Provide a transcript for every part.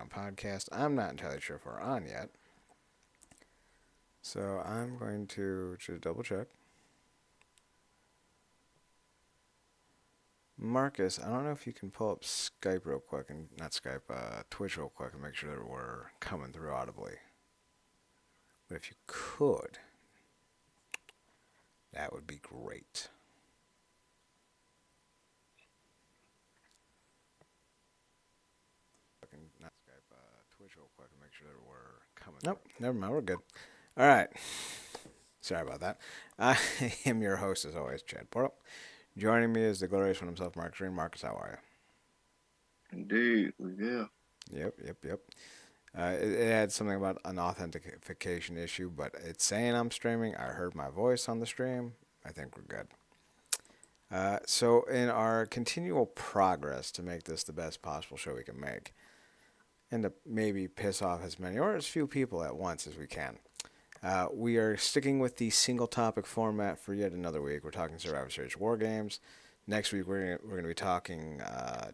SmackDown podcast. I'm not entirely sure if we're on yet. So I'm going to just double check. Marcus, I don't know if you can pull up Skype real quick, and not Skype, Twitch real quick and make sure that we're coming through audibly. But if you could, that would be great. Not Skype, Twitch real quick and make sure that we're coming. Nope, never mind, we're good. All right. Sorry about that. I am your host, as always, Chad Portal. Joining me is the glorious one himself, Marcus Green. Marcus, how are you? Indeed, yeah. Yep. It had something about an authentication issue, but it's saying I'm streaming. I heard my voice on the stream. I think we're good. So, in our continual progress to make this the best possible show we can make, and to maybe piss off as many or as few people at once as we can, we are sticking with the single topic format for yet another week. We're talking Survivor Series War Games. Next week, we're going to be talking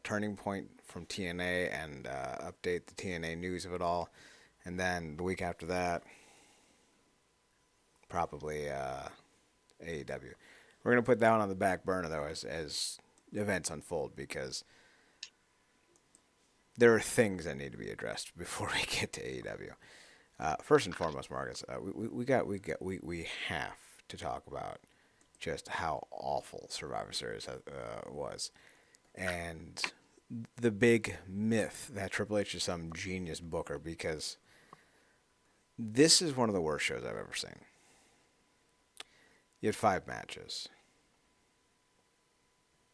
Turning Point from TNA and update the TNA news of it all. And then the week after that, probably AEW. We're going to put that one on the back burner, though, as events unfold, because there are things that need to be addressed before we get to AEW. First and foremost, Marcus, we have to talk about just how awful Survivor Series was, and the big myth that Triple H is some genius booker, because this is one of the worst shows I've ever seen. You had 5 matches,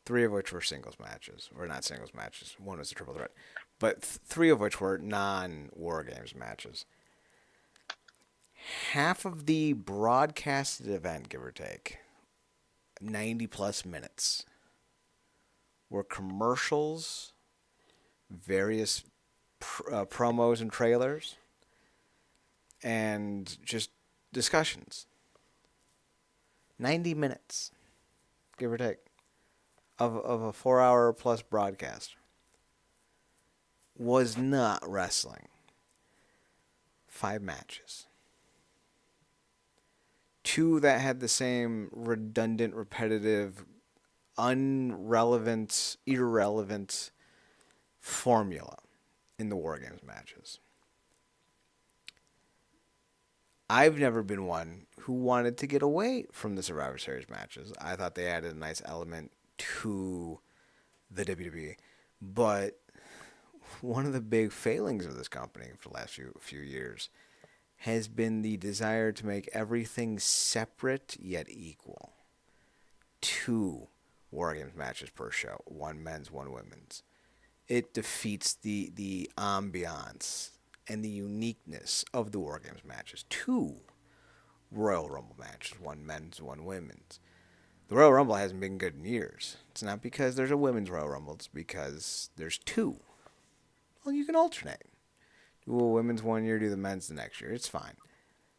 3 of which were singles matches, or not singles matches. One was a triple threat, but 3 of which were non-War Games matches. Half of the broadcasted event, give or take, 90 plus minutes, were commercials, various promos and trailers, and just discussions. 90 minutes, give or take, of a 4-hour plus broadcast was not wrestling. 5 matches. 2 that had the same redundant, repetitive, irrelevant formula in the War Games matches. I've never been one who wanted to get away from the Survivor Series matches. I thought they added a nice element to the WWE. But one of the big failings of this company for the last few years has been the desire to make everything separate yet equal. 2 War Games matches per show, 1 men's, 1 women's. It defeats the ambiance and the uniqueness of the War Games matches. 2 Royal Rumble matches, 1 men's, 1 women's. The Royal Rumble hasn't been good in years. It's not because there's a women's Royal Rumble, it's because there's 2. Well, you can alternate. Do a women's one year, do the men's the next year. It's fine.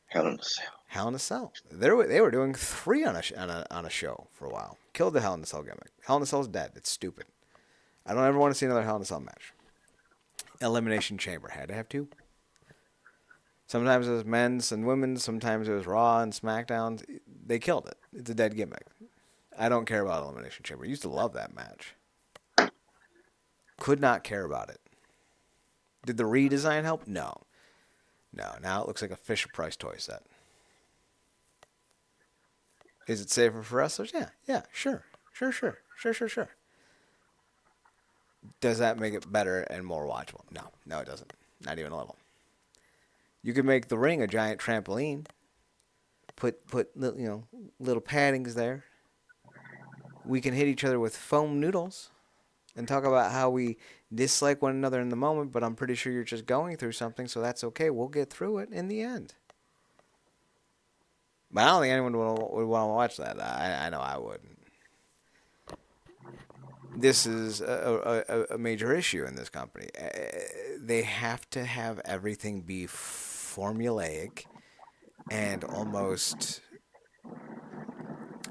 Hell in a Cell. Hell in a Cell. They were doing 3 on a show for a while. Killed the Hell in a Cell gimmick. Hell in a Cell's dead. It's stupid. I don't ever want to see another Hell in a Cell match. Elimination Chamber had to have 2. Sometimes it was men's and women's. Sometimes it was Raw and SmackDown. They killed it. It's a dead gimmick. I don't care about Elimination Chamber. I used to love that match. Could not care about it. Did the redesign help? No. Now it looks like a Fisher-Price toy set. Is it safer for wrestlers? Yeah, sure. Does that make it better and more watchable? No, it doesn't. Not even a little. You could make the ring a giant trampoline. Put little paddings there. We can hit each other with foam noodles and talk about how we dislike one another in the moment, but I'm pretty sure you're just going through something, so that's okay. We'll get through it in the end. But I don't think anyone would want to watch that. I know I wouldn't. This is a major issue in this company. They have to have everything be formulaic and almost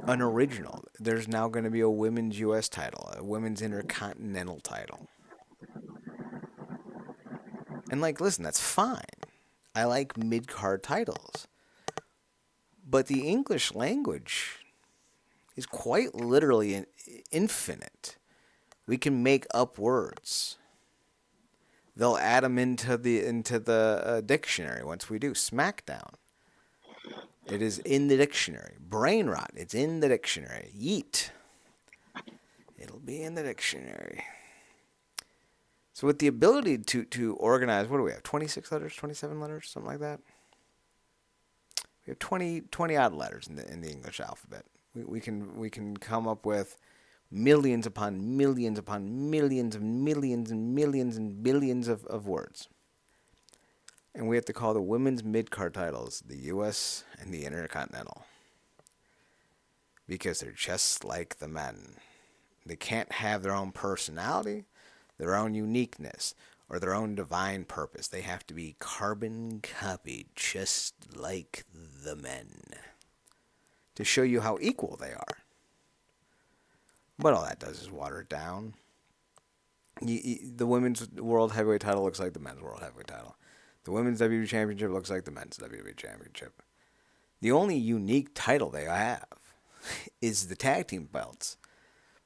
unoriginal. There's now going to be a women's U.S. title, a women's intercontinental title. And like, listen, that's fine. I like mid-card titles. But the English language is quite literally infinite. We can make up words. They'll add them into the dictionary once we do. SmackDown. It is in the dictionary. Brain rot. It's in the dictionary. Yeet. It'll be in the dictionary. So with the ability to organize, what do we have? 26 letters, 27 letters, something like that. We have 20 odd letters in the English alphabet. We can come up with millions upon millions upon millions of millions and millions and billions of words. And we have to call the women's mid-card titles the U.S. and the Intercontinental. Because they're just like the men. They can't have their own personality, their own uniqueness, or their own divine purpose. They have to be carbon copied, just like the men. To show you how equal they are. But all that does is water it down. The women's world heavyweight title looks like the men's world heavyweight title. The women's WWE Championship looks like the men's WWE Championship. The only unique title they have is the tag team belts.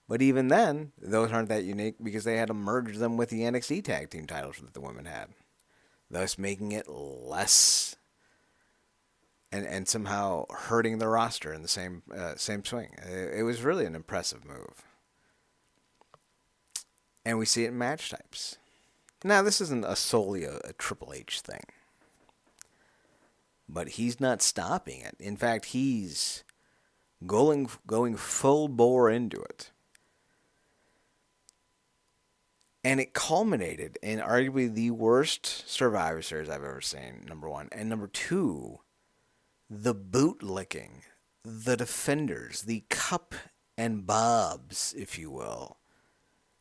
But even then, those aren't that unique because they had to merge them with the NXT tag team titles that the women had. Thus making it less and somehow hurting the roster in the same swing. It was really an impressive move. And we see it in match types. Now, this isn't solely a Triple H thing. But he's not stopping it. In fact, he's going full bore into it. And it culminated in arguably the worst Survivor Series I've ever seen, number one. And number two, the bootlicking, the defenders, the cup and bobs, if you will,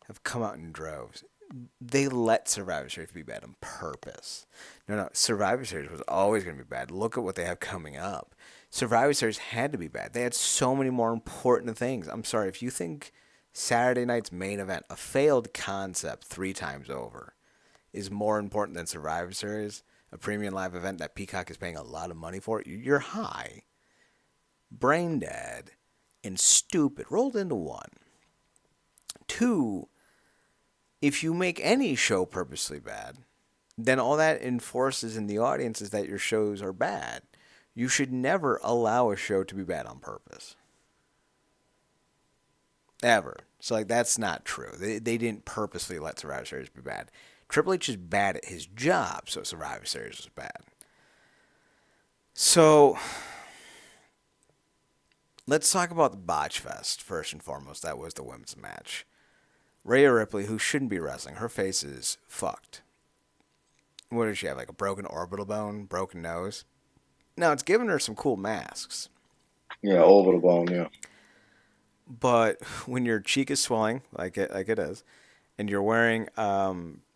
have come out in droves. They let Survivor Series be bad on purpose. No, Survivor Series was always going to be bad. Look at what they have coming up. Survivor Series had to be bad. They had so many more important things. I'm sorry, if you think Saturday night's main event, a failed concept 3 times over, is more important than Survivor Series, a premium live event that Peacock is paying a lot of money for, you're high, brain dead, and stupid rolled into one. 2, if you make any show purposely bad, then all that enforces in the audience is that your shows are bad. You should never allow a show to be bad on purpose. Ever. So, like, that's not true. They didn't purposely let Survivor Series be bad. Triple H is bad at his job, so Survivor Series was bad. So, let's talk about the Botch Fest, first and foremost. That was the women's match. Rhea Ripley, who shouldn't be wrestling, her face is fucked. What does she have, like a broken orbital bone, broken nose? Now, it's given her some cool masks. Yeah, orbital bone, yeah. But when your cheek is swelling, like it is, and you're wearing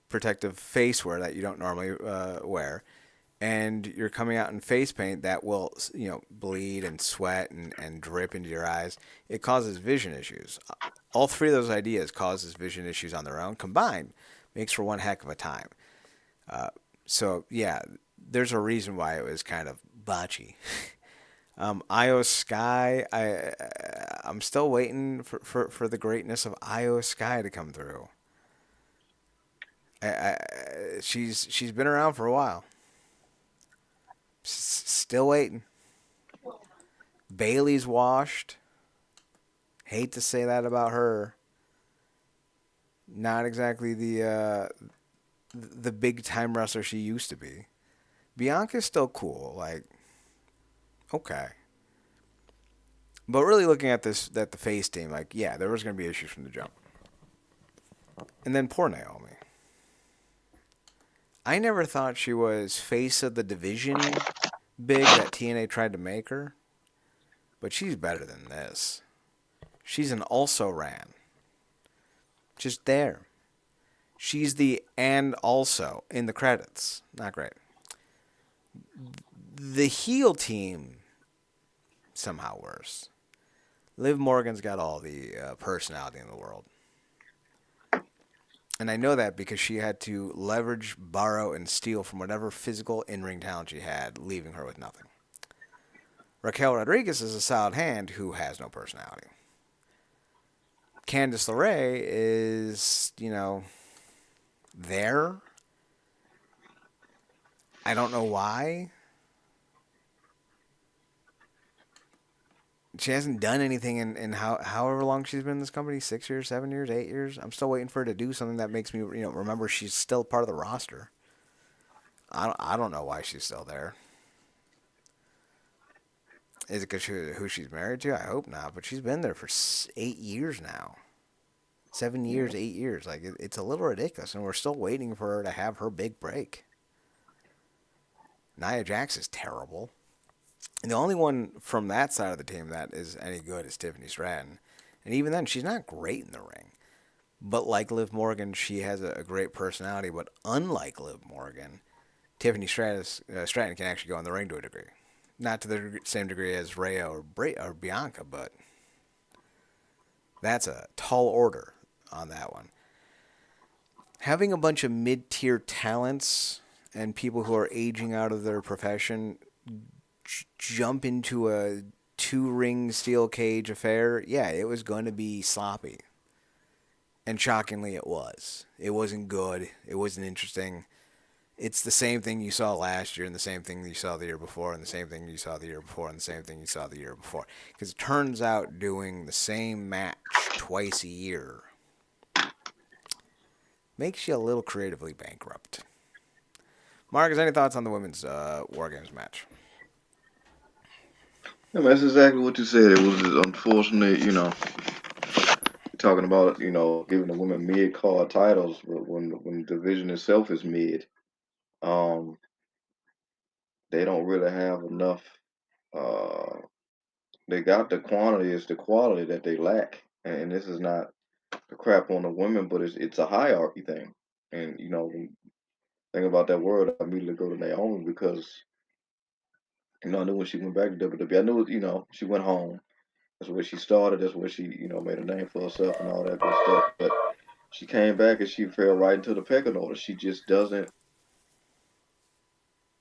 protective face wear that you don't normally wear, and you're coming out in face paint that will, bleed and sweat and drip into your eyes, it causes vision issues. All 3 of those ideas causes vision issues on their own. Combined, makes for one heck of a time. So, yeah, there's a reason why it was kind of botchy. Io Sky, I'm still waiting for the greatness of Io Sky to come through. She's been around for a while. Still waiting. Bailey's washed. Hate to say that about her. Not exactly the big time wrestler she used to be. Bianca's still cool, like, okay. But really looking at the face team, like, yeah, there was going to be issues from the jump. And then poor Naomi. I never thought she was face of the division big that TNA tried to make her. But she's better than this. She's an also-ran. Just there. She's the and also in the credits. Not great. The heel team, somehow worse. Liv Morgan's got all the personality in the world. And I know that because she had to leverage, borrow, and steal from whatever physical in-ring talent she had, leaving her with nothing. Raquel Rodriguez is a solid hand who has no personality. Candice LeRae is, there. I don't know why. She hasn't done anything in however long she's been in this company, 6 years, 7 years, 8 years. I'm still waiting for her to do something that makes me remember she's still part of the roster. I don't know why she's still there. Is it because who she's married to? I hope not. But she's been there for 8 years now. 7 years, Yeah. 8 years. Like it's a little ridiculous, and we're still waiting for her to have her big break. Nia Jax is terrible. And the only one from that side of the team that is any good is Tiffany Stratton. And even then, she's not great in the ring. But like Liv Morgan, she has a great personality. But unlike Liv Morgan, Tiffany Stratton can actually go in the ring to a degree. Not to the same degree as Rhea or Bianca, but that's a tall order on that one. Having a bunch of mid-tier talents and people who are aging out of their profession jump into a two-ring steel cage affair, yeah, it was going to be sloppy. And shockingly, it was. It wasn't good. It wasn't interesting. It's the same thing you saw last year, and the same thing you saw the year before, and the same thing you saw the year before, and the same thing you saw the year before. Because it turns out doing the same match twice a year makes you a little creatively bankrupt. Marcus, any thoughts on the women's War Games match? Yeah, man, that's exactly what you said. It was unfortunate, talking about, giving the women mid card titles, but when the division itself is mid, um, they don't really have enough. Uh, they got the quantity, it's the quality that they lack, and this is not the crap on the women, but it's a hierarchy thing. And when think about that word, I immediately go to Naomi because I knew when she went back to WWE, I knew she went home. That's where she started. That's where she made a name for herself and all that good stuff. But she came back and she fell right into the pecking order. She just doesn't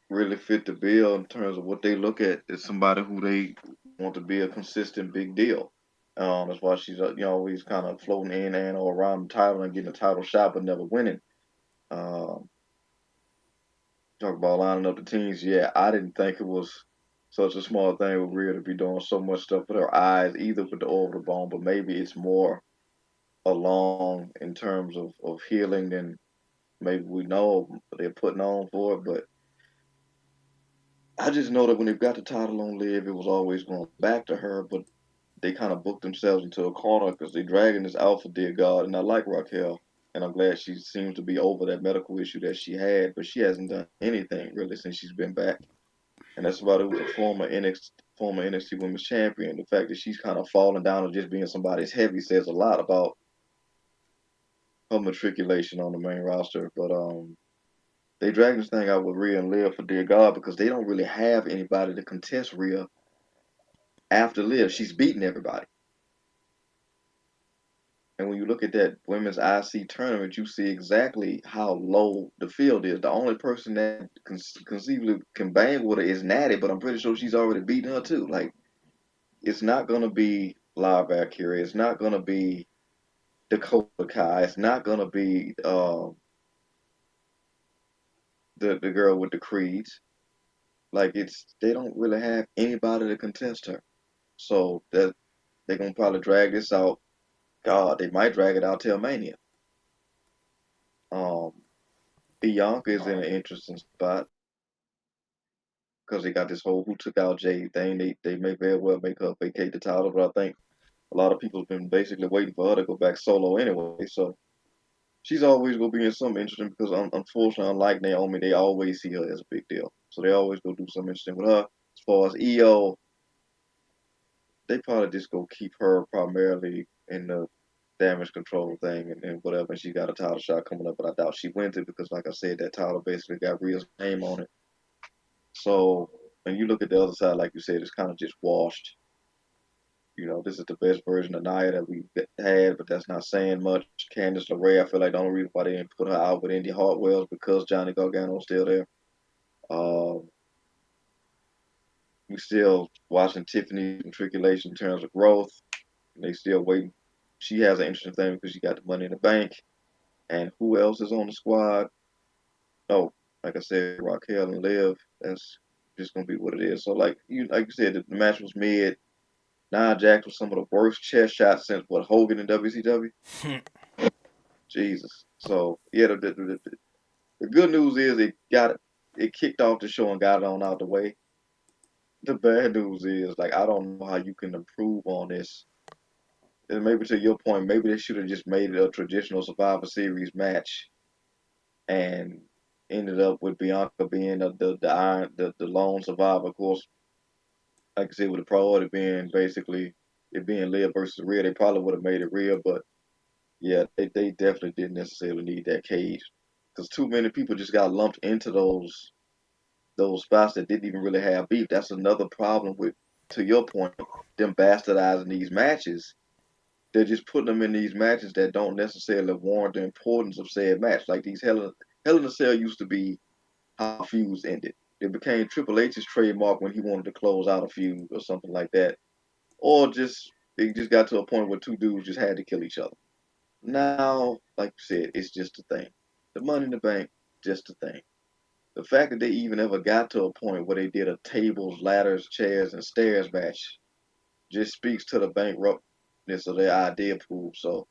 really fit the bill in terms of what they look at as somebody who they want to be a consistent big deal. That's why she's always kind of floating in and or around the title and getting a title shot but never winning. Um, Talk about lining up the teams. Yeah, I didn't think it was such a small thing with Rhea to be doing so much stuff with her eyes, either with the orbital bone, but maybe it's more along in terms of healing than maybe we know they're putting on for it. But I just know that when they got the title on Liv, it was always going back to her. But they kind of booked themselves into a corner because they dragging this out for dear God. And I like Raquel, and I'm glad she seems to be over that medical issue that she had, but she hasn't done anything really since she's been back. And that's about it was a former NXT Women's Champion. The fact that she's kind of falling down to just being somebody's heavy says a lot about her matriculation on the main roster. But they dragged this thing out with Rhea and Liv for dear God because they don't really have anybody to contest Rhea after Liv. She's beaten everybody. And when you look at that women's IC tournament, you see exactly how low the field is. The only person that conceivably can bang with her is Natty, but I'm pretty sure she's already beaten her too. Like, it's not going to be La Valkyria. It's not going to be Dakota Kai. It's not going to be the girl with the creeds. Like, they don't really have anybody to contest her. So that they're gonna probably drag this out. God, they might drag it out till Mania. Um, Bianca is in an interesting spot because they got this whole who took out Jay thing. They may very well make her vacate the title, but I think a lot of people have been basically waiting for her to go back solo anyway. So she's always gonna be in something interesting because unfortunately, unlike Naomi, they always see her as a big deal. So they always go do something interesting with her. As far as EO, they probably just go keep her primarily in the damage control thing and whatever. And she got a title shot coming up, but I doubt she wins it because, like I said, that title basically got Rhea's name on it. So when you look at the other side, like you said, it's kind of just washed. This is the best version of Nia that we've had, but that's not saying much. Candice LeRae, I feel like the only reason why they didn't put her out with Indy Hartwell is because Johnny Gargano's still there. Um, we still watching Tiffany matriculation in terms of growth. They still waiting. She has an interesting thing because she got the money in the bank. And who else is on the squad? Oh, like I said, Raquel and Liv. That's just gonna be what it is. So like you said, the match was mid. Nia Jax was some of the worst chest shots since what Hogan in WCW. Jesus. So yeah, the good news is it kicked off the show and got it on out the way. The bad news is like I don't know how you can improve on this. And maybe to your point, maybe they should have just made it a traditional Survivor Series match and ended up with Bianca being the lone survivor. Of course, like I said, with the priority being basically it being Liv versus Rhea, they probably would have made it Rhea, but yeah, they definitely didn't necessarily need that cage because too many people just got lumped into those spots that didn't even really have beef. That's another problem with, to your point, them bastardizing these matches. They're just putting them in these matches that don't necessarily warrant the importance of said match. Like these Hell in a Cell used to be how feuds ended. It became Triple H's trademark when he wanted to close out a feud or something like that, or just it just got to a point where two dudes just had to kill each other. Now, like you said, it's just a thing. The Money in the Bank, just a thing. The fact that they even ever got to a point where they did a tables, ladders, chairs, and stairs match just speaks to the bankruptness of their idea pool. So,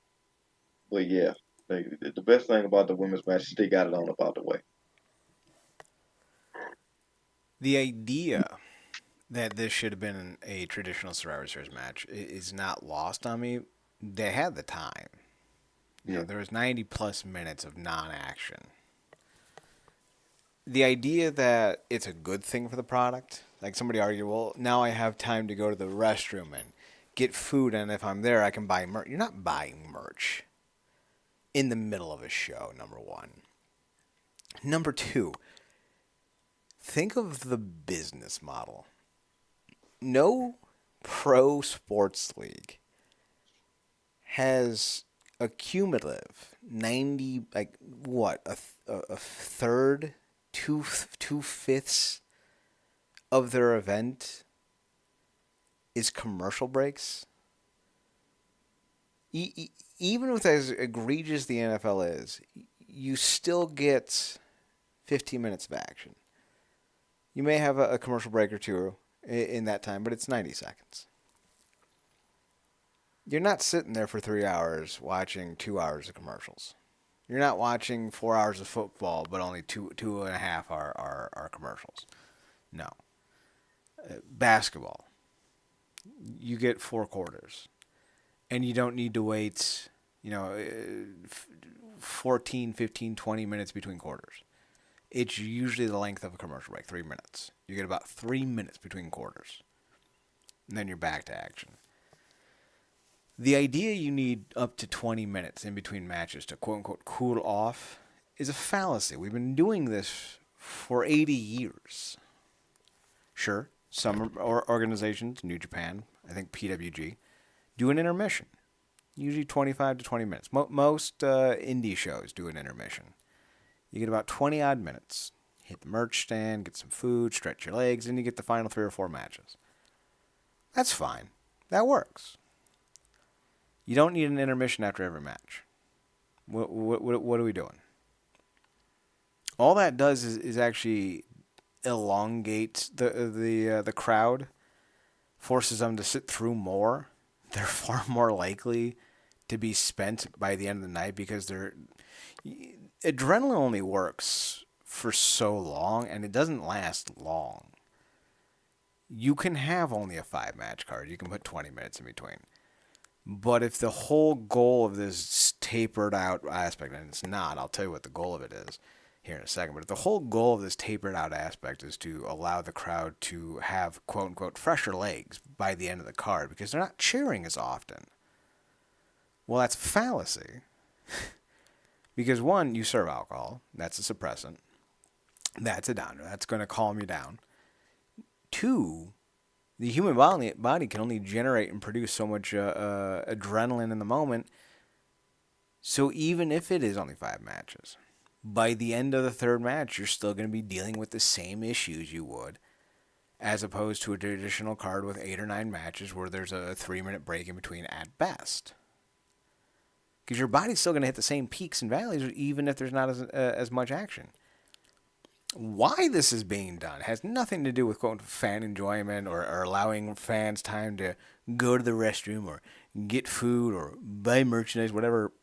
but yeah, the best thing about the women's match is they got it on about the way. The idea that this should have been a traditional Survivor Series match is not lost on me. They had the time. Yeah. There was 90 plus minutes of non-action. The idea that it's a good thing for the product, like somebody argued, well, now I have time to go to the restroom and get food, and if I'm there, I can buy merch. You're not buying merch in the middle of a show, number one. Number two, think of the business model. No pro sports league has a cumulative 90, like what, a third, two-fifths of their event is commercial breaks. Even with as egregious the NFL is, you still get 15 minutes of action. You may have a commercial break or two in that time, but it's 90 seconds. You're not sitting there for 3 hours watching 2 hours of commercials. You're not watching 4 hours of football, but only two and a half are commercials. No. Basketball. You get 4 quarters. And you don't need to wait, 14, 15, 20 minutes between quarters. It's usually the length of a commercial break, 3 minutes. You get about 3 minutes between quarters. And then you're back to action. The idea you need up to 20 minutes in between matches to quote-unquote cool off is a fallacy. We've been doing this for 80 years. Sure, some organizations, New Japan, I think PWG, do an intermission. Usually 25 to 20 minutes. Most indie shows do an intermission. You get about 20 odd minutes. Hit the merch stand, get some food, stretch your legs, and you get the final 3 or 4 matches. That's fine. That works. You don't need an intermission after every match. What are we doing? All that does is actually elongate the crowd, forces them to sit through more. They're far more likely to be spent by the end of the night because adrenaline only works for so long and it doesn't last long. You can have only a 5-match card. You can put 20 minutes in between. But if the whole goal of this tapered out aspect, and it's not, I'll tell you what the goal of it is here in a second, but if the whole goal of this tapered out aspect is to allow the crowd to have quote unquote fresher legs by the end of the card because they're not cheering as often, well, that's fallacy. Because one, you serve alcohol, that's a suppressant, that's a downer, that's going to calm you down. Two, The human body can only generate and produce so much adrenaline in the moment. So even if it is only 5 matches, by the end of the third match, you're still going to be dealing with the same issues you would, as opposed to a traditional card with 8 or 9 matches where there's a 3-minute break in between at best. Because your body's still going to hit the same peaks and valleys even if there's not as much action. Why this is being done has nothing to do with quote fan enjoyment or allowing fans time to go to the restroom or get food or buy merchandise, whatever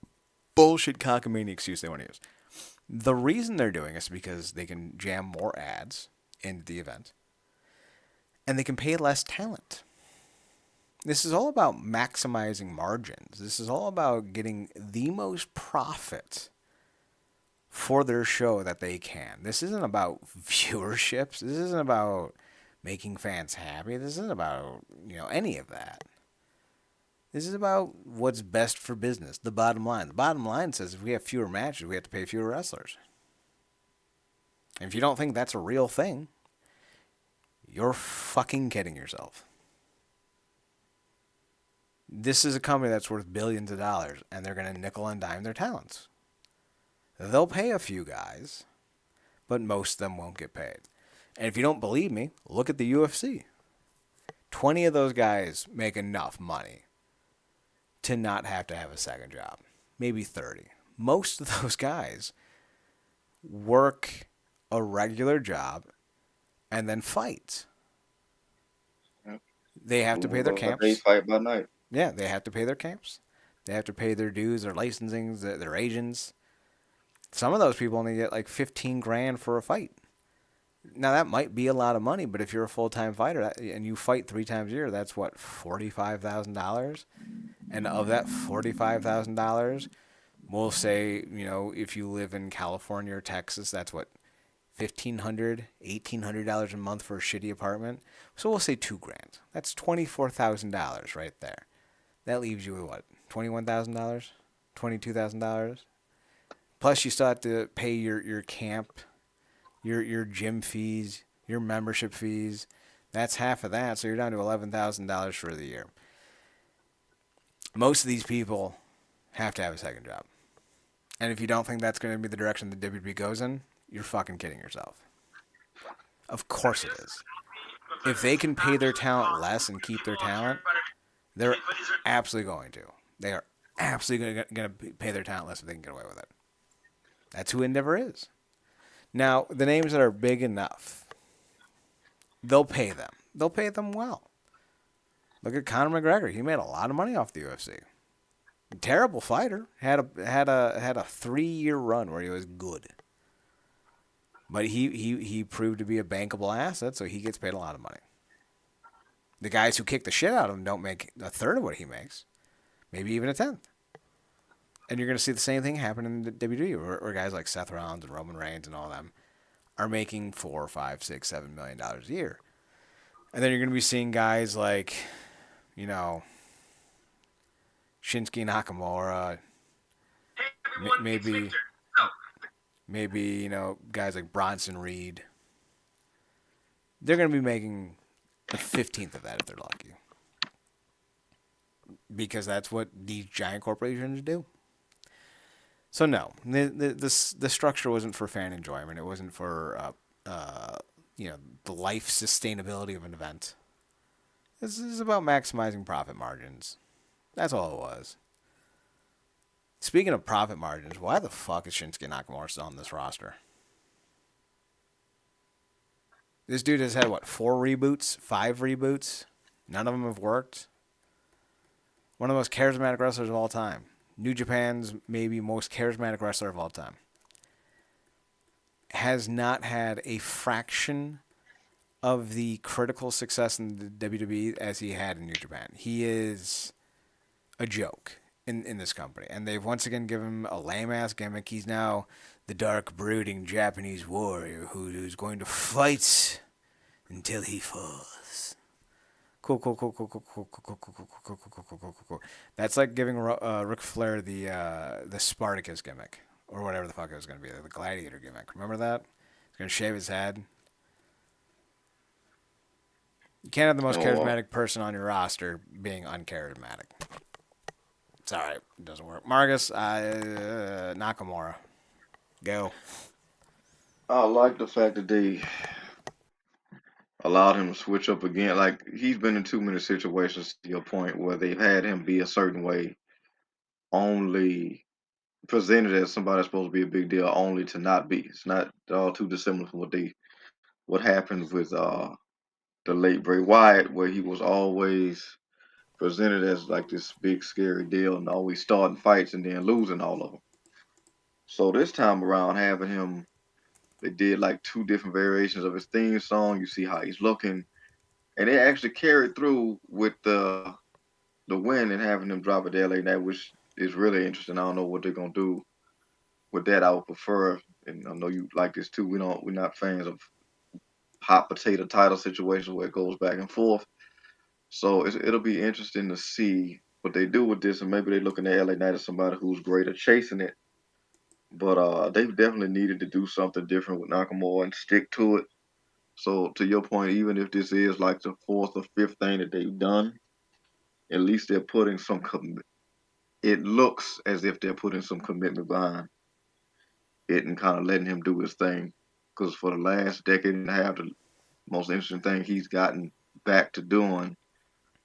bullshit cockamamie excuse they want to use. The reason they're doing this is because they can jam more ads into the event and they can pay less talent. This is all about maximizing margins. This is all about getting the most profit for their show that they can. This isn't about viewerships. This isn't about making fans happy. This isn't about, any of that. This is about what's best for business, the bottom line. The bottom line says if we have fewer matches, we have to pay fewer wrestlers. And if you don't think that's a real thing, you're fucking kidding yourself. This is a company that's worth billions of dollars, and they're going to nickel and dime their talents. They'll pay a few guys, but most of them won't get paid. And if you don't believe me, look at the UFC. 20 of those guys make enough money to not have to have a second job. Maybe 30. Most of those guys work a regular job and then fight. Yep. They have to pay their camps. They fight by night. Yeah, they have to pay their camps. They have to pay their dues, their licensings, their agents. Some of those people only get like 15 grand for a fight. Now that might be a lot of money, but if you're a full-time fighter and you fight 3 times a year, that's what, $45,000? And of that $45,000, we'll say, if you live in California or Texas, that's what, $1,500, $1,800 a month for a shitty apartment. So we'll say $2 grand. That's $24,000 right there. That leaves you with what, $21,000, $22,000. Plus you still have to pay your camp, your gym fees, your membership fees. That's half of that, so you're down to $11,000 for the year. Most of these people have to have a second job. And if you don't think that's going to be the direction the WWE goes in, you're fucking kidding yourself. Of course it is. If they can pay their talent less and keep their talent, they're absolutely going to. They are absolutely going to pay their talent less if they can get away with it. That's who Endeavor is. Now, the names that are big enough, they'll pay them. They'll pay them well. Look at Conor McGregor. He made a lot of money off the UFC. Terrible fighter. Had a 3-year run where he was good. But he proved to be a bankable asset, so he gets paid a lot of money. The guys who kick the shit out of him don't make a third of what he makes. Maybe even a tenth. And you're going to see the same thing happen in the WWE, where guys like Seth Rollins and Roman Reigns and all of them are making $4, $5, $6, $7 million a year. And then you're going to be seeing guys like, Shinsuke Nakamura, maybe guys like Bronson Reed. They're going to be making a 15th of that if they're lucky. Because that's what these giant corporations do. So no, the structure wasn't for fan enjoyment. It wasn't for the life sustainability of an event. This is about maximizing profit margins. That's all it was. Speaking of profit margins, why the fuck is Shinsuke Nakamura still on this roster? This dude has had, 4 reboots? 5 reboots? None of them have worked. One of the most charismatic wrestlers of all time. New Japan's maybe most charismatic wrestler of all time. Has not had a fraction of the critical success in the WWE as he had in New Japan. He is a joke in this company. And they've once again given him a lame-ass gimmick. He's now the dark, brooding Japanese warrior who's going to fight until he falls. Cool. That's like giving Ric Flair the Spartacus gimmick, or whatever the fuck it was going to be, the Gladiator gimmick. Remember that? He's going to shave his head. You can't have the most Oh, charismatic person on your roster being uncharismatic. It's all right. It doesn't work. Marcus, Nakamura. Go. I like the fact that they allowed him to switch up again. Like he's been in too many situations to your point where they've had him be a certain way, only presented as somebody that's supposed to be a big deal, only to not be. It's not all too dissimilar from what happened with the late Bray Wyatt, where he was always presented as like this big scary deal and always starting fights and then losing all of them. So this time around, having him, they did like two different variations of his theme song. You see how he's looking, and it actually carried through with the win and having them drop it to LA Knight, which is really interesting. I don't know what they're gonna do with that. I would prefer, and I know you like this too. We're not fans of hot potato title situations where it goes back and forth. So it'll be interesting to see what they do with this, and maybe they're looking at LA Knight as somebody who's great at chasing it. But they've definitely needed to do something different with Nakamura and stick to it. So to your point, even if this is like the fourth or fifth thing that they've done, at least they're putting some. It looks as if they're putting some commitment behind it and kind of letting him do his thing. Because for the last decade and a half, the most interesting thing he's gotten back to doing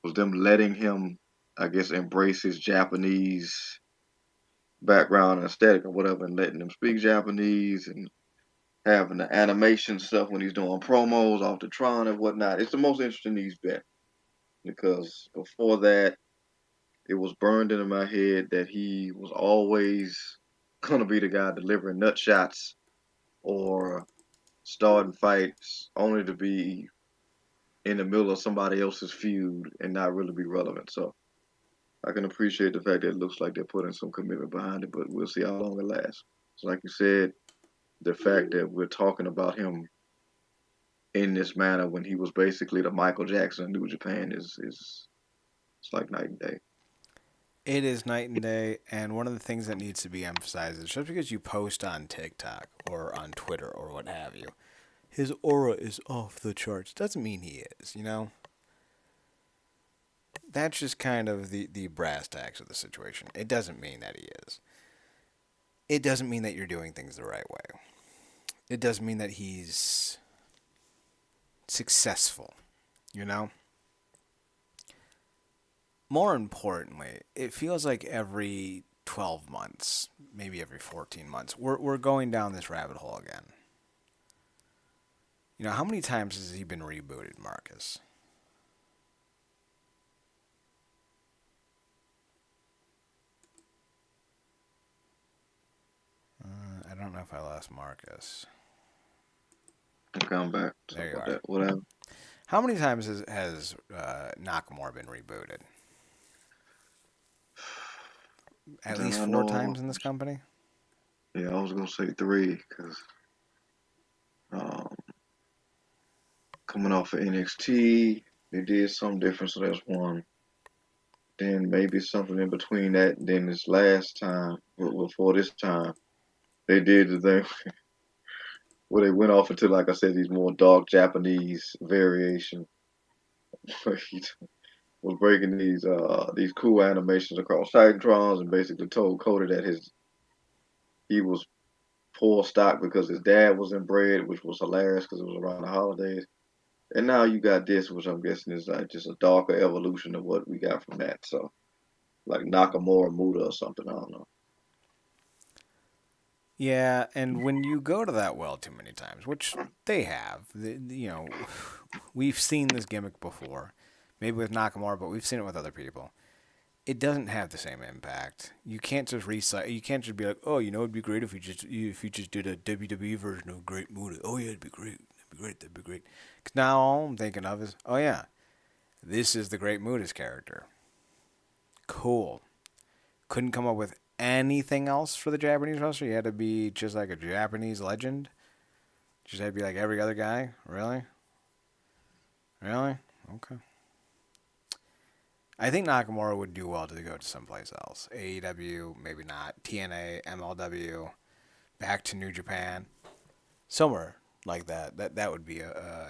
was them letting him, I guess, embrace his Japanese background and aesthetic or whatever, and letting him speak Japanese and having the animation stuff when he's doing promos off the Tron and whatnot. It's the most interesting he's been because before that, it was burned into my head that he was always gonna be the guy delivering nut shots or starting fights only to be in the middle of somebody else's feud and not really be relevant. So I can appreciate the fact that it looks like they're putting some commitment behind it, but we'll see how long it lasts. So like you said, the fact that we're talking about him in this manner when he was basically the Michael Jackson of New Japan is it's like night and day. It is night and day, and one of the things that needs to be emphasized is just because you post on TikTok or on Twitter or what have you, his aura is off the charts. Doesn't mean he is, you know? That's just kind of the brass tacks of the situation. It doesn't mean that he is. It doesn't mean that you're doing things the right way. It doesn't mean that he's successful, you know? More importantly, it feels like every 12 months, maybe every 14 months, we're going down this rabbit hole again. You know, how many times has he been rebooted, Marcus? I don't know if I lost Marcus. Come back. There Something you like are. that. Whatever. How many times has Nakamura been rebooted? At That least I four know of. times in this company? Yeah, I was gonna say three because um, coming off of NXT, they did some different, so that's one. Then maybe something in between that. And then this last time, before this time, they did the thing where they went off into, like I said, these more dark Japanese variation. Where he was breaking these cool animations across Titantrons and basically told Cody that his he was poor stock because his dad was inbred, which was hilarious because it was around the holidays. And now you got this, which I'm guessing is like just a darker evolution of what we got from that. So like Nakamura Muda or something. I don't know. Yeah, and when you go to that well too many times, which they have, you know, we've seen this gimmick before, maybe with Nakamura, but we've seen it with other people. It doesn't have the same impact. You can't just recycle. You can't just be like, oh, you know, it'd be great if you just did a WWE version of Great Muta. Oh yeah, it'd be great. That'd be great. That'd be great. Because now all I'm thinking of is, oh yeah, this is the Great Muta's character. Cool. Couldn't come up with anything else for the Japanese roster. You had to be just like a Japanese legend. Just had to be like every other guy. Really? Really? Okay. I think Nakamura would do well to go to someplace else. AEW, maybe not. TNA, MLW, back to New Japan, somewhere like that. That would be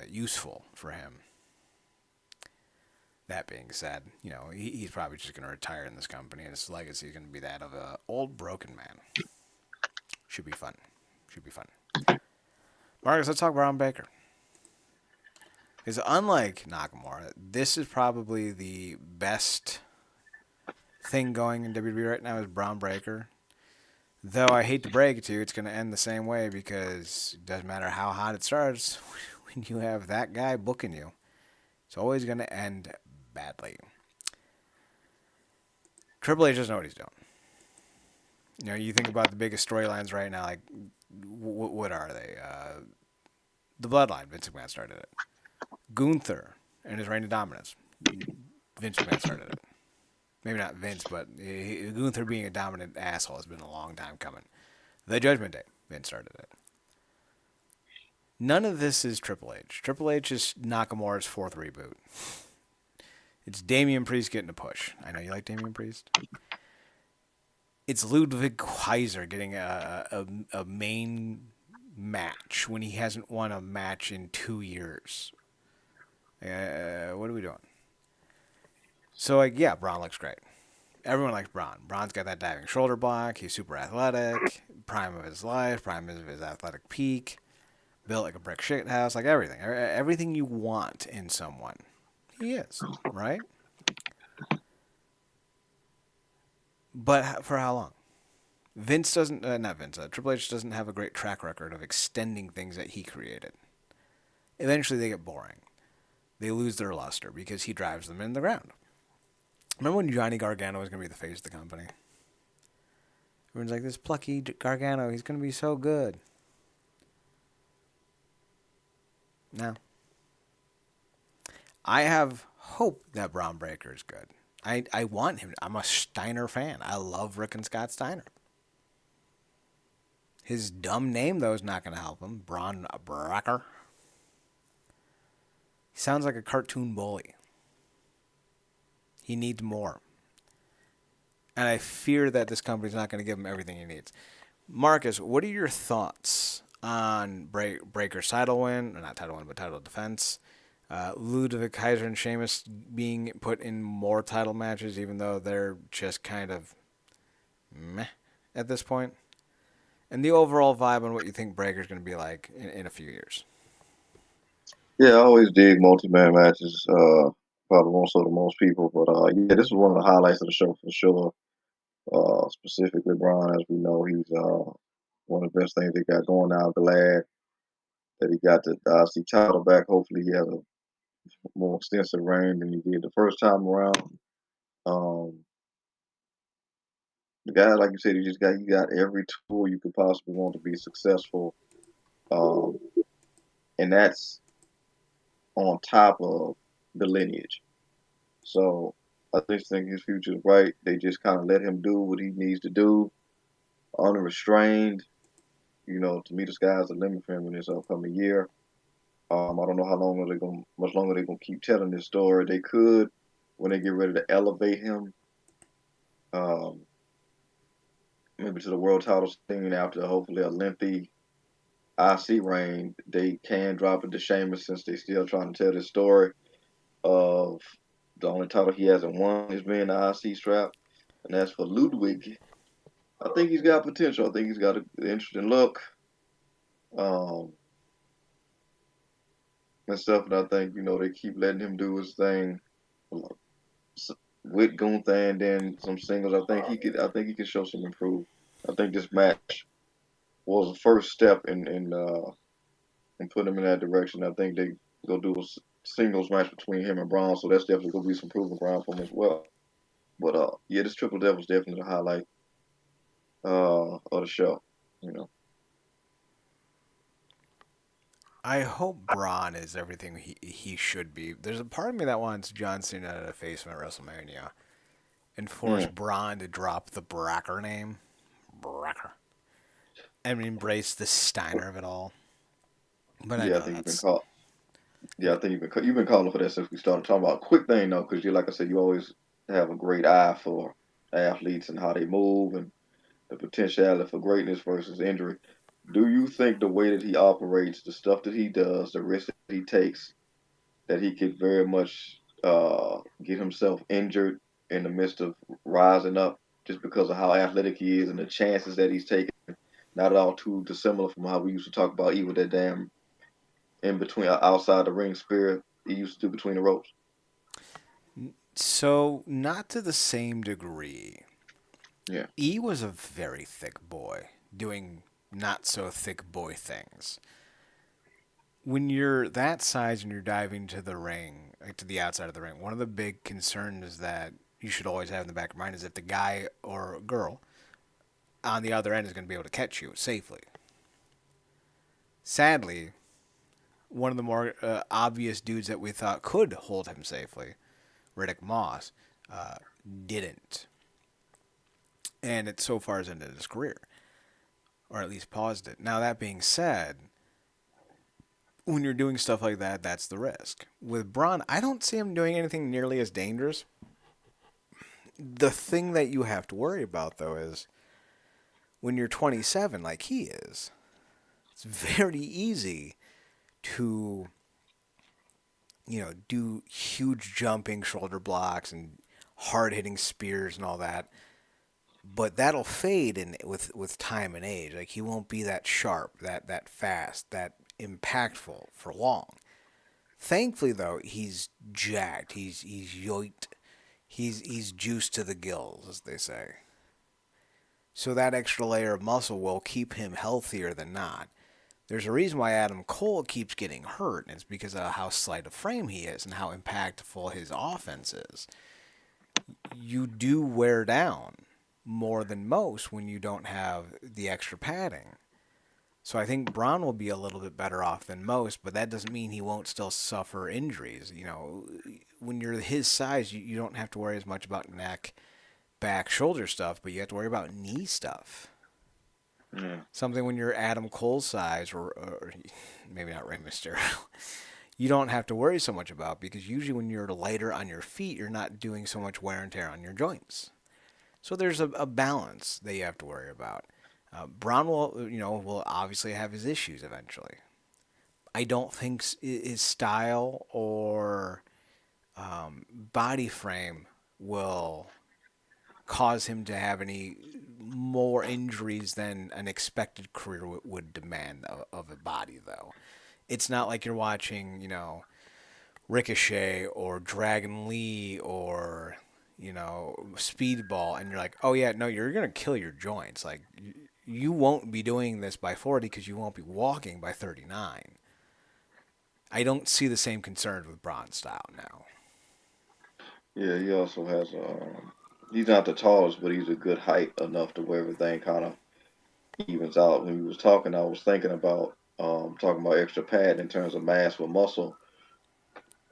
useful for him. That being said, he's probably just going to retire in this company, and his legacy is going to be that of a old broken man. Should be fun. Should be fun. Marcus, let's talk Braun Baker. Because unlike Nakamura, this is probably the best thing going in WWE right now is Braun Breaker. Though I hate to break it to you, it's going to end the same way because it doesn't matter how hot it starts. When you have that guy booking you, it's always going to end badly. Triple H doesn't know what he's doing. You think about the biggest storylines right now, like what are they? The Bloodline. Vince McMahon started it. Gunther and his reign of dominance. Vince McMahon started it. Maybe not Vince, but Gunther being a dominant asshole has been a long time coming. The Judgment Day. Vince started it. None of this is Triple H. Triple H is Nakamura's fourth reboot. It's Damian Priest getting a push. I know you like Damian Priest. It's Ludwig Kaiser getting a main match when he hasn't won a match in 2 years. What are we doing? So, yeah, Braun looks great. Everyone likes Braun. Braun's got that diving shoulder block. He's super athletic. Prime of his life. Prime of his athletic peak. Built like a brick shit house. Like everything. Everything you want in someone. He is, right? But for how long? Vince doesn't, not Vince, Triple H doesn't have a great track record of extending things that he created. Eventually they get boring. They lose their luster because he drives them in the ground. Remember when Johnny Gargano was going to be the face of the company? Everyone's like, this plucky Gargano, he's going to be so good. No. I have hope that Braun Breaker is good. I want him. I'm a Steiner fan. I love Rick and Scott Steiner. His dumb name, though, is not going to help him. Braun Breaker. He sounds like a cartoon bully. He needs more. And I fear that this company's not going to give him everything he needs. Marcus, what are your thoughts on Breaker's title win? Or not title win, but title defense. Ludwig Kaiser and Sheamus being put in more title matches, even though they're just kind of meh at this point. And the overall vibe on what you think Breaker's going to be like in a few years. Yeah, I always dig multi-man matches. Probably more so than most people, but yeah, this is one of the highlights of the show for sure. Specifically, Braun, as we know, he's one of the best things they got going now. Glad that he got the IC title back. Hopefully, he has a more extensive reign than he did the first time around. Um, the guy, like you said, he got every tool you could possibly want to be successful, um, and that's on top of the lineage. So I just think his future is bright. They just kind of let him do what he needs to do, unrestrained. To me, the sky's the limit for him in this upcoming year. I don't know much longer they're gonna keep telling this story. They could, when they get ready to elevate him, um, maybe to the world title scene after hopefully a lengthy IC reign. They can drop it to Sheamus since they still trying to tell this story of the only title he hasn't won is being the IC strap. And as for Ludwig, I think he's got potential. I think he's got an interesting look um, and stuff. And I think they keep letting him do his thing with Gunther and then some singles. I think he could. I think he could show some improvement. I think this match was the first step in putting him in that direction. I think they go do a singles match between him and Braun, so that's definitely gonna be some proving ground for him as well. But yeah, this Triple Devil's definitely the highlight of the show. You know. I hope Braun is everything he should be. There's a part of me that wants John Cena to face him at WrestleMania and force Mm. Braun to drop the Breaker name. Breaker. And embrace the Steiner of it all. But I Yeah, I know think you've been that's. caught. Yeah, I think you've been calling for that since we started talking about. Quick thing though, because you like I said, you always have a great eye for athletes and how they move and the potentiality for greatness versus injury. Do you think the way that he operates, the stuff that he does, the risk that he takes, that he could very much get himself injured in the midst of rising up just because of how athletic he is and the chances that he's taking. Not at all too dissimilar from how we used to talk about even that damn in between outside the ring spirit he used to do between the ropes. So, not to the same degree. Yeah. E was a very thick boy, doing not so thick boy things. When you're that size and you're diving to the ring, like to the outside of the ring, one of the big concerns that you should always have in the back of your mind is if the guy or girl on the other end is going to be able to catch you safely. Sadly, one of the more obvious dudes that we thought could hold him safely, Riddick Moss, uh, didn't. And it so far has ended his career, or at least paused it. Now, that being said, when you're doing stuff like that, that's the risk. With Braun, I don't see him doing anything nearly as dangerous. The thing that you have to worry about, though, is when you're 27, like he is, it's very easy to, do huge jumping shoulder blocks and hard hitting spears and all that. But that'll fade in with time and age. Like he won't be that sharp, that fast, that impactful for long. Thankfully, though, he's jacked. He's yoiked. He's juiced to the gills, as they say. So that extra layer of muscle will keep him healthier than not. There's a reason why Adam Cole keeps getting hurt, and it's because of how slight a frame he is and how impactful his offense is. You do wear down more than most when you don't have the extra padding. So I think Braun will be a little bit better off than most, but that doesn't mean he won't still suffer injuries. When you're his size, you don't have to worry as much about neck, back, shoulder stuff, but you have to worry about knee stuff. Yeah. Something when you're Adam Cole's size, or maybe not Rey Mysterio, you don't have to worry so much about because usually when you're lighter on your feet, you're not doing so much wear and tear on your joints. So there's a balance that you have to worry about. Braun will obviously have his issues eventually. I don't think his style or body frame will cause him to have any more injuries than an expected career would demand of a body, though. It's not like you're watching, Ricochet or Dragon Lee or, Speedball, and you're like, oh, yeah, no, you're going to kill your joints. Like, you won't be doing this by 40 because you won't be walking by 39. I don't see the same concerns with Braun style now. Yeah, he also has he's not the tallest, but he's a good height enough to where everything kind of evens out. When he was talking, I was thinking about talking about extra pad in terms of mass with muscle.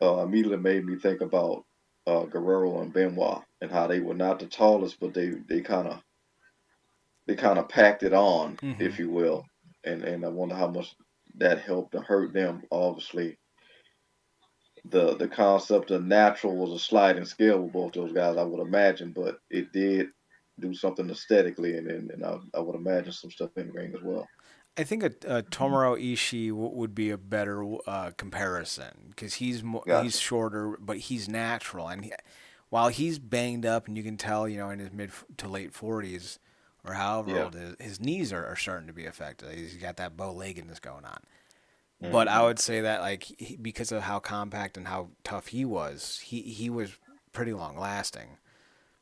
Immediately made me think about Guerrero and Benoit and how they were not the tallest, but they kind of packed it on, Mm-hmm. if you will, and I wonder how much that helped to hurt them. Obviously, the concept of natural was a sliding scale with both those guys, I would imagine, but it did do something aesthetically, and I would imagine some stuff in the ring as well. I think a Tomoro Ishii would be a better comparison because he's Gotcha. shorter, but he's natural, and while he's banged up, and you can tell, in his mid to late 40s or however Yeah. old his knees are starting to be affected. He's got that bow-leggedness going on. But I Hmm. would say that like because of how compact and how tough he was, he was pretty long lasting.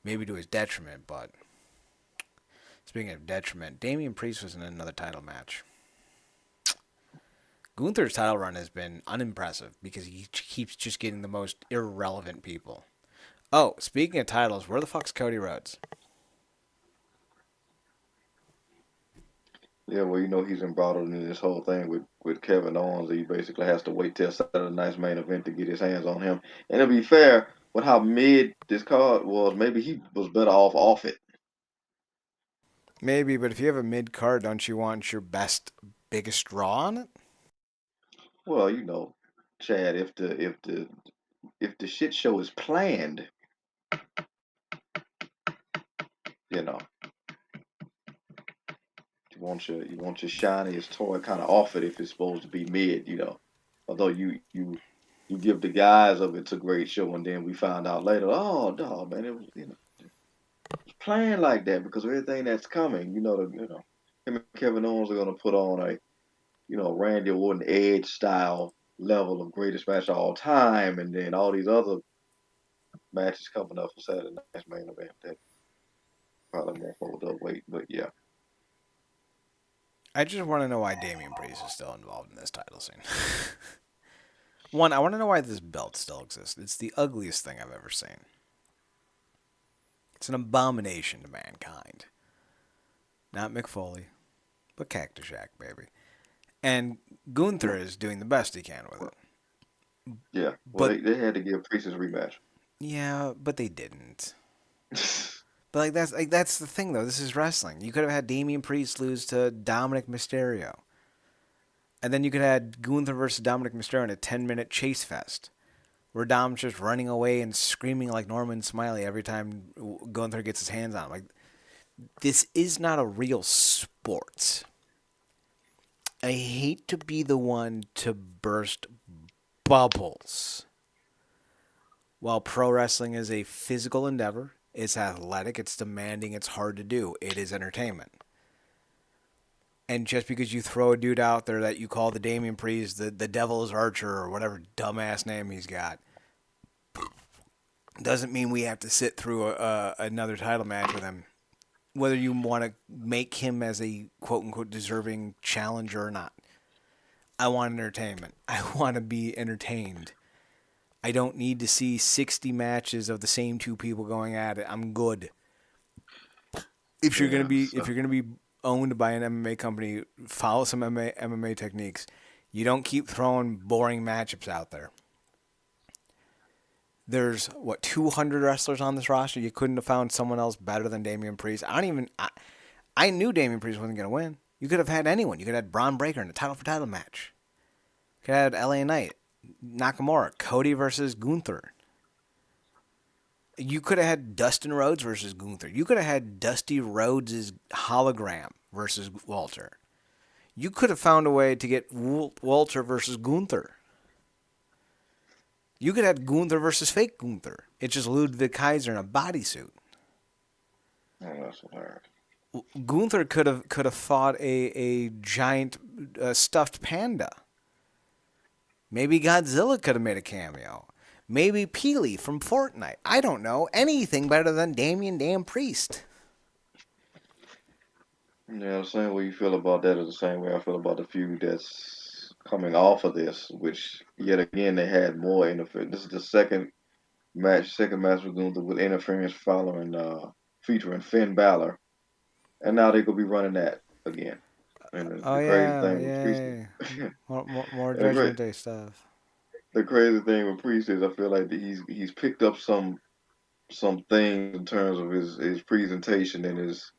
Maybe to his detriment, but speaking of detriment, Damian Priest was in another title match. Gunther's title run has been unimpressive because he keeps just getting the most irrelevant people. Oh, speaking of titles, where the fuck's Cody Rhodes? Yeah, well, he's embroiled in this whole thing with Kevin Owens. He basically has to wait till Saturday night's main event to get his hands on him. And to be fair, with how mid this card was, maybe he was better off it. Maybe, but if you have a mid card, don't you want your best, biggest draw on it? Well, Chad, if the shit show is planned, you know, you want your shiniest toy kind of off it if it's supposed to be mid. Although you you give the guys of it's a great show, and then we found out later, oh no, man, it was playing like that because of everything that's coming. Him and Kevin Owens are gonna put on a Randy Orton Edge style level of greatest match of all time, and then all these other matches coming up for Saturday night's main event that probably won't hold up weight. But yeah, I just want to know why Damian Priest is still involved in this title scene. One, I want to know why this belt still exists. It's the ugliest thing I've ever seen. It's an abomination to mankind. Not Mick Foley, but Cactus Jack, baby. And Gunther is doing the best he can with it. yeah. Well, But they had to give Priest his rematch. yeah, but they didn't. But that's the thing though. This is wrestling. You could have had Damian Priest lose to Dominic Mysterio. And then you could have had Gunther versus Dominic Mysterio in a 10-minute chase fest. Where Dom's just running away and screaming like Norman Smiley every time Gunther gets his hands on him. Like, this is not a real sport. I hate to be the one to burst bubbles. While pro wrestling is a physical endeavor, it's athletic, it's demanding, it's hard to do. It is entertainment. And just because you throw a dude out there that you call the Damian Priest, the Devil's Archer, or whatever dumbass name he's got, doesn't mean we have to sit through another title match with him. Whether you want to make him as a quote-unquote deserving challenger or not. I want entertainment. I want to be entertained. I don't need to see 60 matches of the same two people going at it. I'm good. If you're gonna be owned by an MMA company, follow some MMA techniques. You don't keep throwing boring matchups out there. There's 200 wrestlers on this roster. You couldn't have found someone else better than Damian Priest. I knew Damian Priest wasn't gonna win. You could have had anyone. You could have had Braun Breaker in a title for title match. You could have had LA Knight, Nakamura, Cody versus Gunther. You could have had Dustin Rhodes versus Gunther. You could have had Dusty Rhodes' hologram versus Walter. You could have found a way to get Walter versus Gunther. You could have had Gunther versus fake Gunther. It's just Ludwig Kaiser in a bodysuit. Oh, that's hilarious. Gunther could have fought a giant stuffed panda. Maybe Godzilla could have made a cameo. Maybe Peely from Fortnite. I don't know. Anything better than Damian Damn Priest. Yeah, the same way you feel about that is the same way I feel about the feud that's coming off of this, which yet again they had more interference. This is the second match with Gunther with interference following featuring Finn Balor. And now they're gonna be running that again. And Oh the crazy yeah, thing with Priest yeah. More and Judgment Day stuff. the crazy thing with Priest is I feel like that he's picked up some things in terms of his presentation and his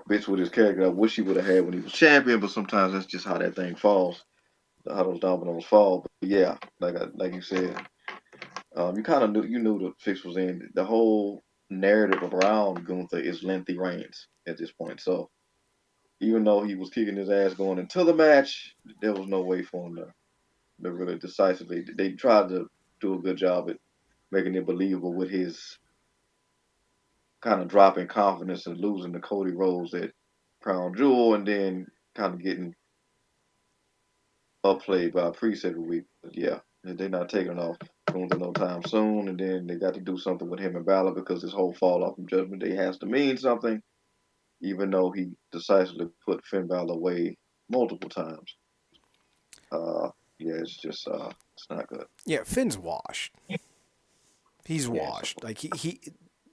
bits with his character. I wish he would have had when he was champion, but sometimes that's just how that thing falls, how those dominoes fall. But yeah, like you said, you kind of knew the fix was in. The whole narrative around Gunther is lengthy reigns at this point. So even though he was kicking his ass going into the match, there was no way for him to really decisively. They tried to do a good job at making it believable with his kind of dropping confidence and losing to Cody Rhodes at Crown Jewel, and then kind of getting upplayed by Priest every week. But yeah, they're not taking off Gunther no time soon, and then they got to do something with him and Balor because this whole fall off from Judgment Day has to mean something, even though he decisively put Finn Balor away multiple times. Yeah, it's just it's not good. Yeah, Finn's washed. He's Yeah, washed. Like he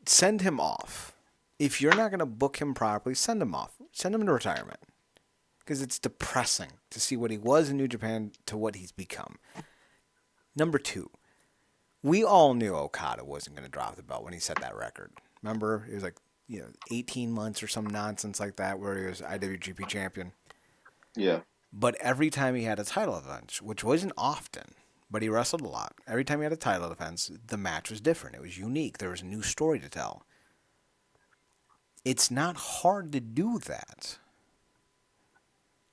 send him off. If you're not gonna book him properly, send him off. Send him into retirement. Because it's depressing to see what he was in New Japan to what he's become. Number two, we all knew Okada wasn't going to drop the belt when he set that record. Remember, it was 18 months or some nonsense like that where he was IWGP champion. yeah. But every time he had a title defense, which wasn't often, but he wrestled a lot. Every time he had a title defense, the match was different. It was unique. There was a new story to tell. It's not hard to do that.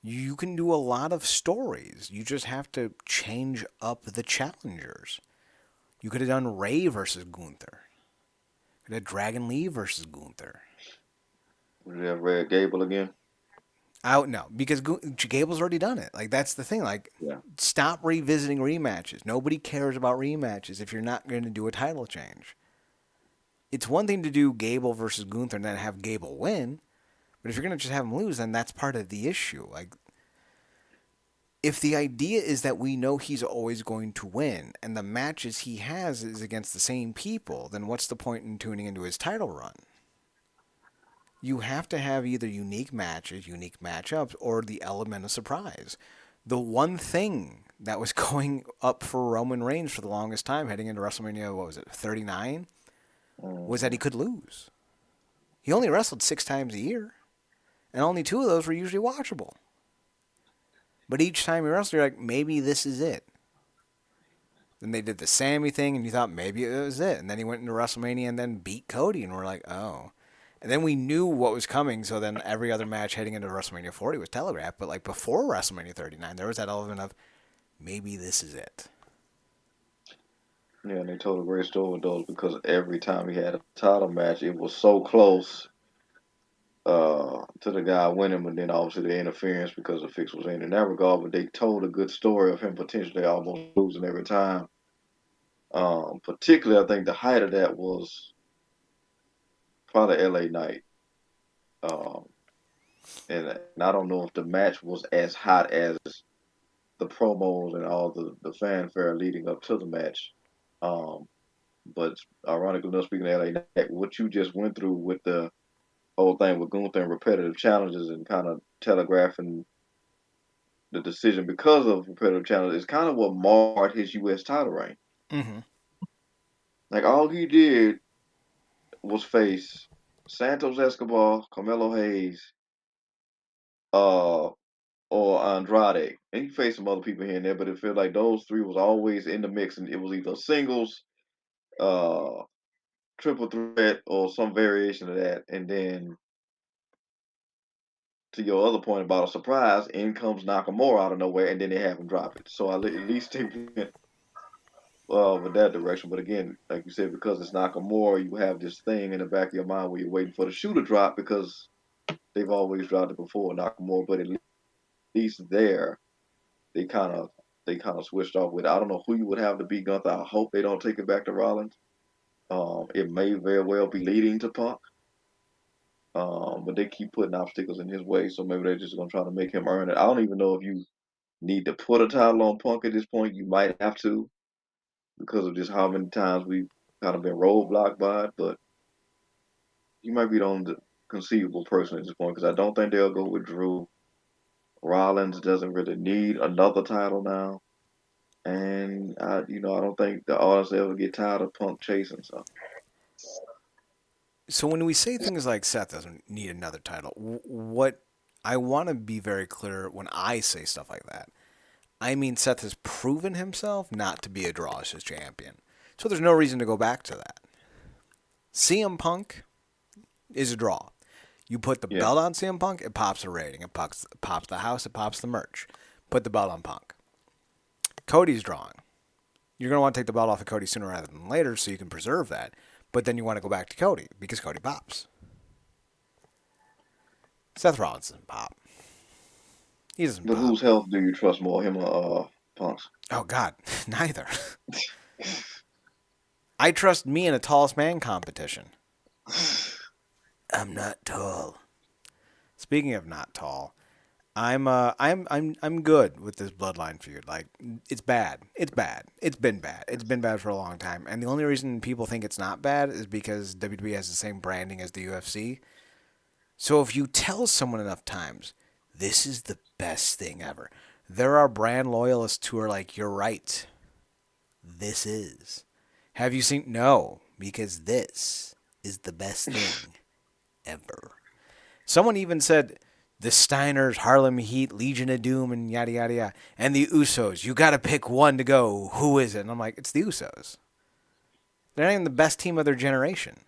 You can do a lot of stories. You just have to change up the challengers. You could have done Ray versus Gunther. You could have Dragon Lee versus Gunther. Would you have Red Gable again? Out no, because Gable's already done it. Like that's the thing. Like, Yeah. stop revisiting rematches. Nobody cares about rematches if you're not going to do a title change. It's one thing to do Gable versus Gunther and then have Gable win, but if you're going to just have him lose, then that's part of the issue. Like, if the idea is that we know he's always going to win and the matches he has is against the same people, then what's the point in tuning into his title run? You have to have either unique matches, unique matchups, or the element of surprise. The one thing that was going up for Roman Reigns for the longest time heading into WrestleMania, what was it, 39, was that he could lose. He only wrestled 6 times a year, and only 2 of those were usually watchable. But each time he wrestled, you're like, maybe this is it. Then they did the Sammy thing, and you thought maybe it was it. And then he went into WrestleMania and then beat Cody, and we're like, oh. And then we knew what was coming, so then every other match heading into WrestleMania 40 was telegraphed. But like before WrestleMania 39, there was that element of maybe this is it. Yeah, and they told a great story with those because every time he had a title match, it was so close to the guy winning, but then obviously the interference because the fix was in that regard. But they told a good story of him potentially almost losing every time. Particularly, I think the height of that was probably LA Knight. Um, and I don't know if the match was as hot as the promos and all the fanfare leading up to the match. Um, but ironically enough, speaking of LA Knight, what you just went through with the whole thing with Gunther and repetitive challenges and kind of telegraphing the decision because of repetitive challenges is kind of what marred his U.S. title reign. Mm-hmm. Like all he did was face Santos Escobar, Carmelo Hayes, uh, or Andrade, and he faced some other people here and there. But it felt like those 3 was always in the mix, and it was either singles, uh, triple threat, or some variation of that. And then to your other point about a surprise, in comes Nakamura out of nowhere, and then they have him drop it. So at least they went with that direction. But again, like you said, because it's Nakamura, you have this thing in the back of your mind where you're waiting for the shoe to drop because they've always dropped it before Nakamura. But at least there, they kind of switched off with it. I don't know who you would have to beat Gunther. I hope they don't take it back to Rollins. It may very well be leading to Punk. But they keep putting obstacles in his way, so maybe they're just gonna try to make him earn it. I don't even know if you need to put a title on Punk at this point. You might have to because of just how many times we've kind of been roadblocked by it. But you might be the only conceivable person at this point because I don't think they'll go with Drew. Rollins doesn't really need another title now, and I don't think the audience ever get tired of Punk chasing. So So when we say things like Seth doesn't need another title, what I want to be very clear when I say stuff like that, I mean Seth has proven himself not to be a draw as his champion. So there's no reason to go back to that. CM Punk is a draw. You put the yeah, belt on CM Punk, it pops a rating. It pops the house, it pops the merch. Put the belt on Punk. Cody's drawing. You're going to want to take the belt off of Cody sooner rather than later so you can preserve that. But then you want to go back to Cody because Cody pops. Seth Rollins doesn't pop. He doesn't but pop. whose health do you trust more, him or Punk's? Oh, God. Neither. I trust me in a tallest man competition. I'm not tall. Speaking of not tall, I'm good with this bloodline feud. Like, it's bad. It's bad. It's been bad. It's been bad for a long time. And the only reason people think it's not bad is because WWE has the same branding as the UFC. So if you tell someone enough times, this is the best thing ever, there are brand loyalists who are like, you're right. This is. Have you seen? No, because this is the best thing ever. Someone even said the Steiners, Harlem Heat, Legion of Doom, and yada, yada, yada. And the Usos. You got to pick one to go. Who is it? And I'm like, it's the Usos. They're not even the best team of their generation,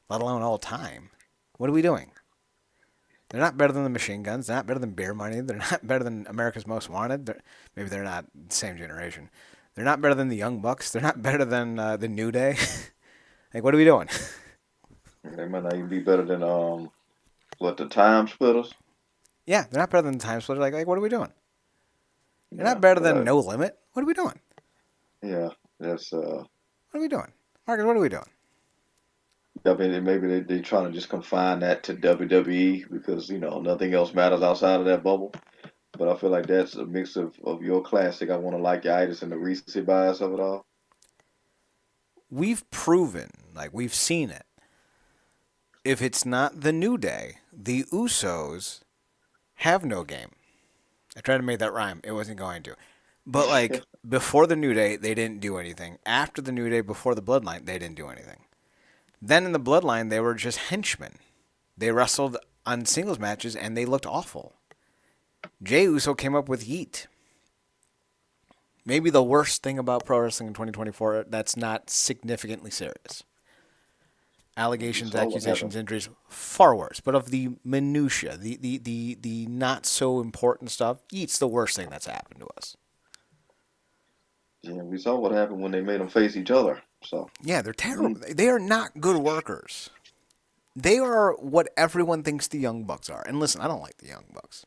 let alone all time. What are we doing? They're not better than the Machine Guns. They're not better than Beer Money. They're not better than America's Most Wanted. Maybe they're not the same generation. They're not better than the Young Bucks. They're not better than the New Day. Like, what are we doing? They might not even be better than what the Time Splitters. Yeah, they're not better than the Time Splitter. Like, what are we doing? They're Yeah, not better but than No Limit. What are we doing? yeah, that's What are we doing? Marcus, what are we doing? I mean, maybe they trying to just confine that to WWE because nothing else matters outside of that bubble. But I feel like that's a mix of your classic. I want to like your itis and the recency bias of it all. We've proven, like, we've seen it. If it's not the New Day, the Usos have no game. I tried to make that rhyme. It wasn't going to. But, like, before the New Day, they didn't do anything. After the New Day, before the Bloodline, they didn't do anything. Then in the Bloodline, they were just henchmen. They wrestled on singles matches, and they looked awful. Jey Uso came up with Yeet. Maybe the worst thing about pro wrestling in 2024 that's not significantly serious. Allegations, accusations, injuries, far worse. But of the minutia, the not so important stuff, Yeet's the worst thing that's happened to us. Yeah, we saw what happened when they made them face each other. So Yeah, they're terrible. They are not good workers. They are what everyone thinks the Young Bucks are. And listen, I don't like the Young Bucks.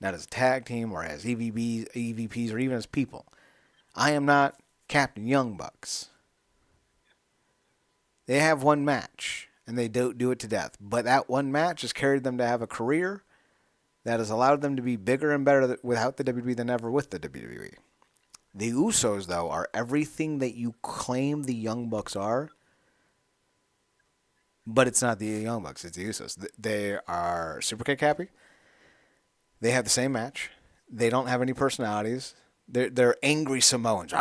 Not as a tag team or as EVPs or even as people. I am not Captain Young Bucks. They have one match, and they don't do it to death. But that one match has carried them to have a career that has allowed them to be bigger and better without the WWE than ever with the WWE. The Usos, though, are everything that you claim the Young Bucks are, but it's not the Young Bucks, it's the Usos. They are super kick happy. They have the same match. They don't have any personalities. They're angry Samoans.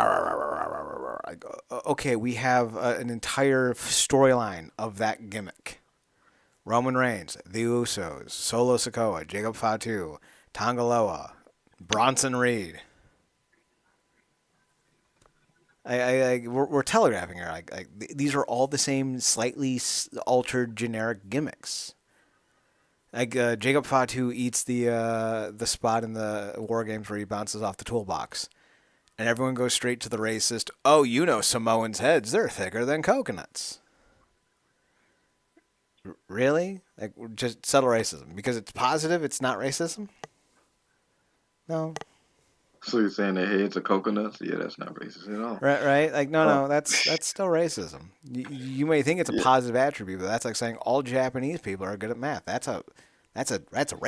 Okay, we have an entire storyline of that gimmick. Roman Reigns, the Usos, Solo Sikoa, Jacob Fatu, Tongaloa, Bronson Reed. We're telegraphing here. These are all the same, slightly altered, generic gimmicks. Like Jacob Fatu eats the spot in the War Games where he bounces off the toolbox, and everyone goes straight to the racist. Oh, Samoans' heads—they're thicker than coconuts. Really? Like, just subtle racism because it's positive. It's not racism. No. So you're saying their heads are coconuts? Yeah, that's not racist at all. Right. Like, no, Oh, that's still racism. You may think it's a yeah, positive attribute, but that's like saying all Japanese people are good at math. That's a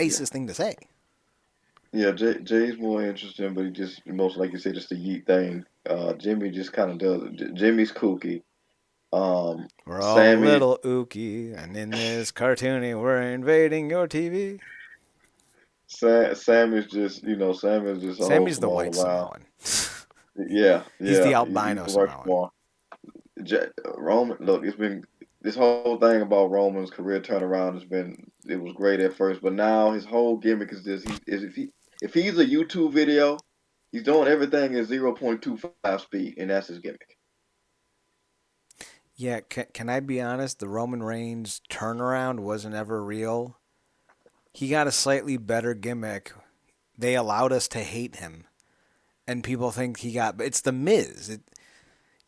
yeah, racist thing to say. yeah. Jay's more interesting, but he just most like you said, just the yeet thing. Jimmy just kind of does it. Jimmy's kooky. We're all a Sammy, little ooky, and in this cartoony, we're invading your TV. Sammy's just Sammy's just a Sammy's wholesome the all white around. Samoan. Yeah, He's the yeah. He's albino the right Samoan. one. Roman, look, it's been this whole thing about Roman's career turnaround it was great at first, but now his whole gimmick is this: if he's a YouTube video, he's doing everything at 0.25 speed, and that's his gimmick. Yeah, can I be honest? The Roman Reigns turnaround wasn't ever real. He got a slightly better gimmick. They allowed us to hate him, and people think he got. But it's the Miz.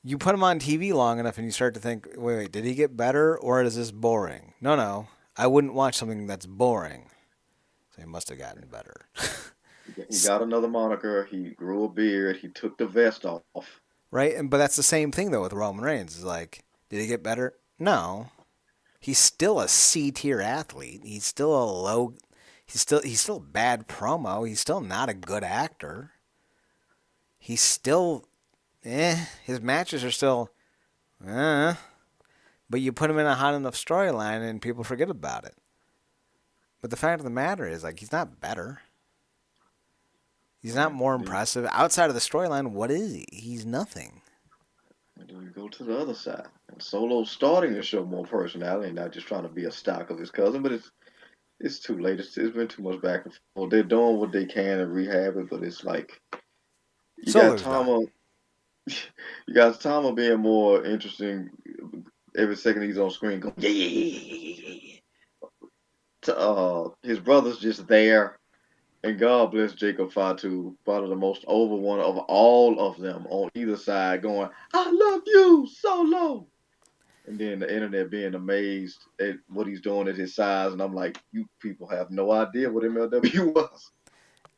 You put him on TV long enough, and you start to think, wait, did he get better, or is this boring? No. I wouldn't watch something that's boring. So he must have gotten better. He got another moniker. He grew a beard. He took the vest off. Right? But that's the same thing though with Roman Reigns. It's like, did he get better? No. He's still a C tier athlete. He's still a low. He's still bad promo. He's still not a good actor. He's still, His matches are still, eh. But you put him in a hot enough storyline and people forget about it. But the fact of the matter is, like, he's not better. He's not Yeah. more Then, impressive. Outside of the storyline, what is he? He's nothing. then we go to the other side. And Solo's starting to show more personality, and not just trying to be a stock of his cousin. But it's too late. It's been too much back and forth. They're doing what they can to rehab it, but it's like you got Solo's done. Tama. You got Tama being more interesting every second he's on screen. Going, yeah, yeah, yeah, yeah, yeah, yeah, yeah. his brother's just there. And God bless Jacob Fatu, probably the most over one of all of them on either side, going, "I love you, Solo." And then the internet being amazed at what he's doing at his size, and I'm like, you people have no idea what MLW was.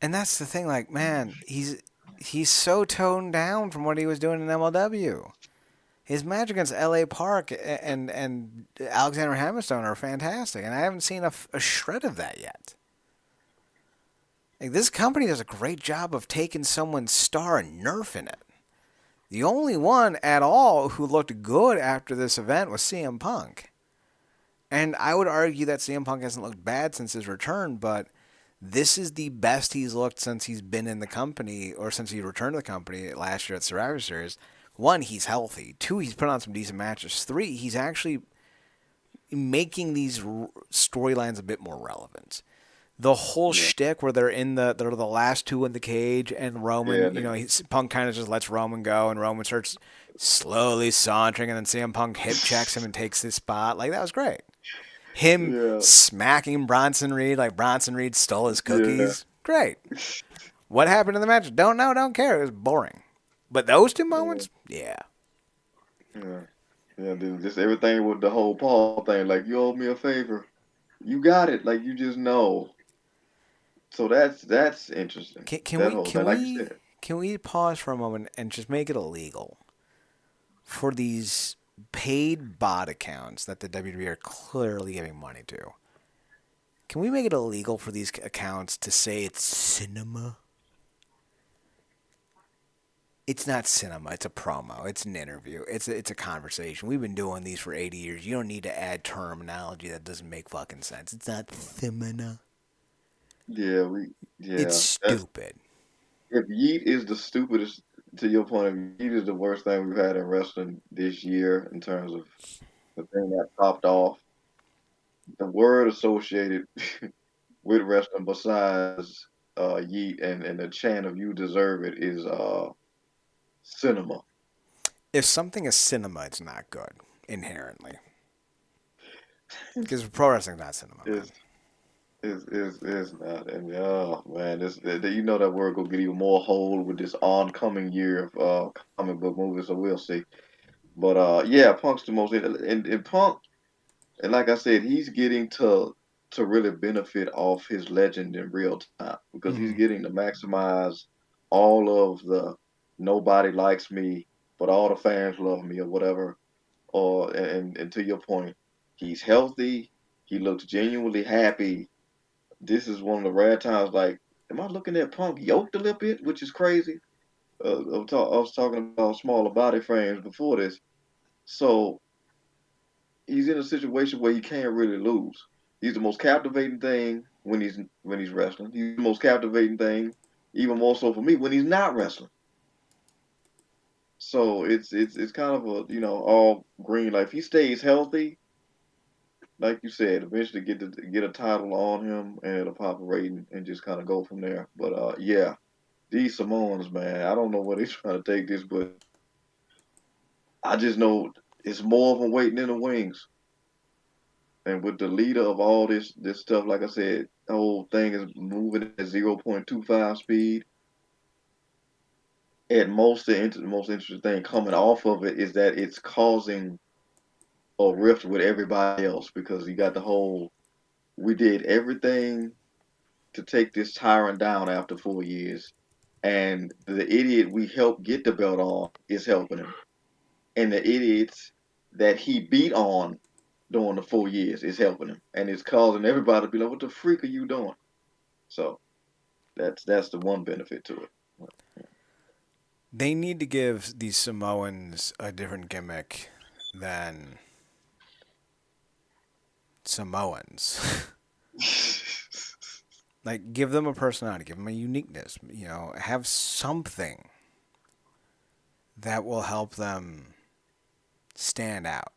And that's the thing, like, man, he's so toned down from what he was doing in MLW. His match against L.A. Park and Alexander Hammerstone are fantastic, and I haven't seen a shred of that yet. Like, this company does a great job of taking someone's star and nerfing it. The only one at all who looked good after this event was CM Punk. And I would argue that CM Punk hasn't looked bad since his return, but this is the best he's looked since he's been in the company or since he returned to the company last year at Survivor Series. One, he's healthy. Two, he's put on some decent matches. Three, he's actually making these storylines a bit more relevant. The whole Yeah, shtick where they're the last two in the cage and yeah, Roman, Punk kind of just lets Roman go and Roman starts slowly sauntering and then CM Punk hip checks him and takes his spot. Like, that was great. Him yeah, smacking Bronson Reed like Bronson Reed stole his yeah, cookies. Great. What happened in the match? Don't know, don't care. It was boring. But those two yeah, moments, yeah. yeah, yeah, dude. Just everything with the whole Paul thing, like you owe me a favor, you got it, like you just know. So that's interesting. Can, can That we whole can thing, like you we said, can we pause for a moment and just make it illegal for these paid bot accounts that the WWE are clearly giving money to? Can we make it illegal for these accounts to say it's cinema? It's not cinema. It's a promo. It's an interview. It's a conversation. We've been doing these for 80 years. You don't need to add terminology that doesn't make fucking sense. It's not cinema. yeah, It's yeah. That's stupid. if Yeet is the stupidest. To your point, of Yeet is the worst thing we've had in wrestling this year in terms of the thing that popped off. The word associated with wrestling besides Yeet and the chant of "You deserve it" is cinema. If something is cinema, it's not good inherently. Because pro wrestling's not cinema, man. Is is not, and oh man, you know that word gonna get even more hold with this oncoming year of comic book movies, so we'll see. But yeah, Punk's the most, and Punk, and like I said, he's getting to really benefit off his legend in real time because he's Mm-hmm. getting to maximize all of the nobody likes me, but all the fans love me or whatever. Or and to your point, he's healthy. He looks genuinely happy. This is one of the rare times. Like, am I looking at Punk yoked a little bit, which is crazy? I was talking about smaller body frames before this, so he's in a situation where he can't really lose. He's the most captivating thing when he's wrestling. He's the most captivating thing, even more so for me, when he's not wrestling. So it's kind of a all green. Like if he stays healthy, like you said, eventually get a title on him and a pop a rating and just kind of go from there. But yeah, these Samoans, man, I don't know where they're trying to take this, but I just know it's more of them waiting in the wings. And with the leader of all this stuff, like I said, the whole thing is moving at 0.25 speed. At most, the most interesting thing coming off of it is that it's causing a rift with everybody else because you got the whole we did everything to take this tyrant down after 4 years, and the idiot we helped get the belt on is helping him, and the idiots that he beat on during the 4 years is helping him, and it's causing everybody to be like, "What the freak are you doing?" So that's the one benefit to it. They need to give these Samoans a different gimmick than Samoans. Like, give them a personality, give them a uniqueness. Have something that will help them stand out.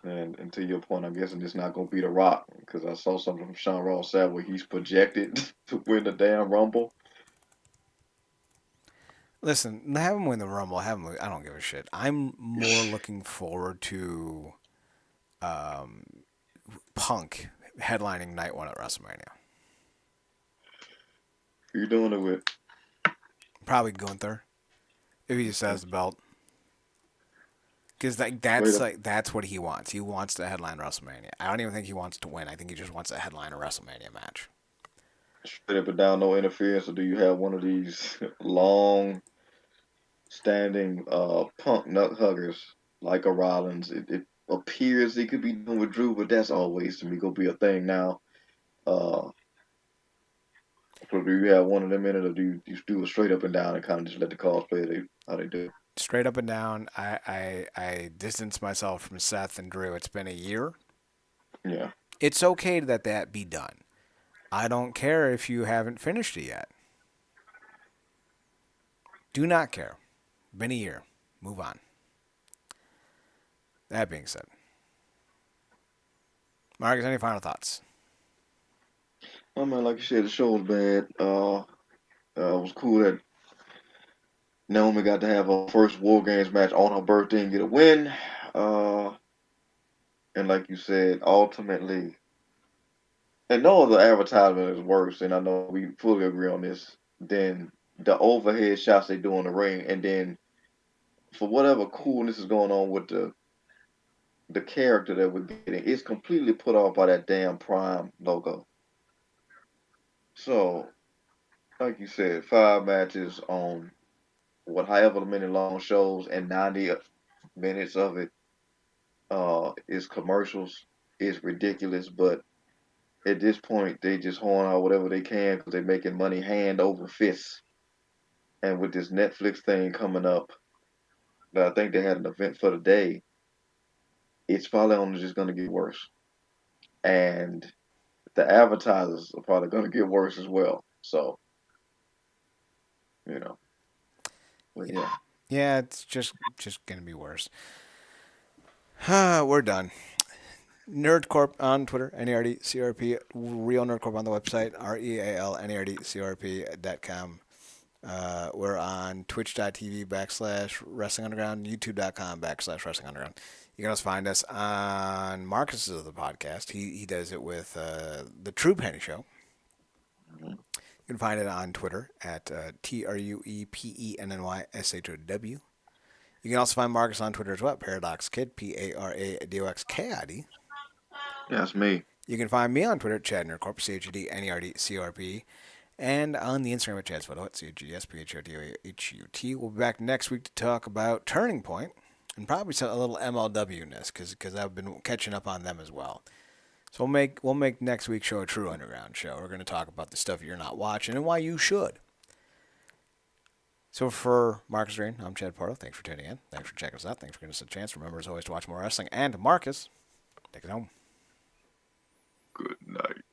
And to your point, I'm guessing it's not gonna be The Rock because I saw something from Sean Ross Sapp where he's projected to win the damn Rumble. Listen, have them win the Rumble. Have them. I don't give a shit. I'm more looking forward to um, Punk headlining night one at WrestleMania. Who you doing it with? Probably Gunther, if he just has the belt. Because Straight up, that's what he wants. He wants to headline WrestleMania. I don't even think he wants to win. I think he just wants to headline a WrestleMania match. straight up and down, no interference, or do you have one of these long standing punk nut huggers like a Rollins? It appears he could be done with Drew, but that's always to me gonna be a thing now. Uh, so do you have one of them in it, or do you do it straight up and down and kind of just let the cards play how they do? Straight up and down, I distance myself from Seth and Drew. It's been a year. Yeah, It's okay that be done. I don't care if you haven't finished it yet. Do not care. Been a year. Move on. That being said, Marcus, any final thoughts? I mean, like you said, the show was bad. It was cool that Naomi got to have her first War Games match on her birthday and get a win. Uh, and like you said, ultimately, and no other advertisement is worse, and I know we fully agree on this, than the overhead shots they do in the ring. And then, for whatever coolness is going on with the character that we're getting, it's completely put off by that damn Prime logo. So, like you said, 5 matches on however many long shows, and 90 minutes of it is commercials. Is ridiculous, but at this point, they just horn out whatever they can because they're making money hand over fist. And with this Netflix thing coming up, that I think they had an event for the day, it's probably only just going to get worse. And the advertisers are probably going to get worse as well. So, you know, but Yeah, yeah. yeah, it's just gonna be worse. We're done. Nerdcorp on Twitter, NERDCRP, Real Nerdcorp on the website, REALNERDCRP.com. We're on twitch.tv /Wrestling Underground, youtube.com /Wrestling Underground. You can also find us on Marcus's of the podcast. He does it with the True Penny Show. Mhm. You can find it on Twitter at TRUEPENNYSHOW. You can also find Marcus on Twitter as well, Paradox Kid, PARADOXKID. Yeah, that's me. You can find me on Twitter at Chad Nerdcorp, CHADNERDCRP, and on the Instagram at Chad's Photo at CGSPHOTOHUT. We'll be back next week to talk about Turning Point and probably a little MLW-ness because I've been catching up on them as well. So we'll make next week's show a true underground show. We're going to talk about the stuff you're not watching and why you should. So for Marcus Green, I'm Chad Porto. Thanks for tuning in. Thanks for checking us out. Thanks for giving us a chance. Remember, as always, to watch more wrestling. And Marcus, take it home. Good night.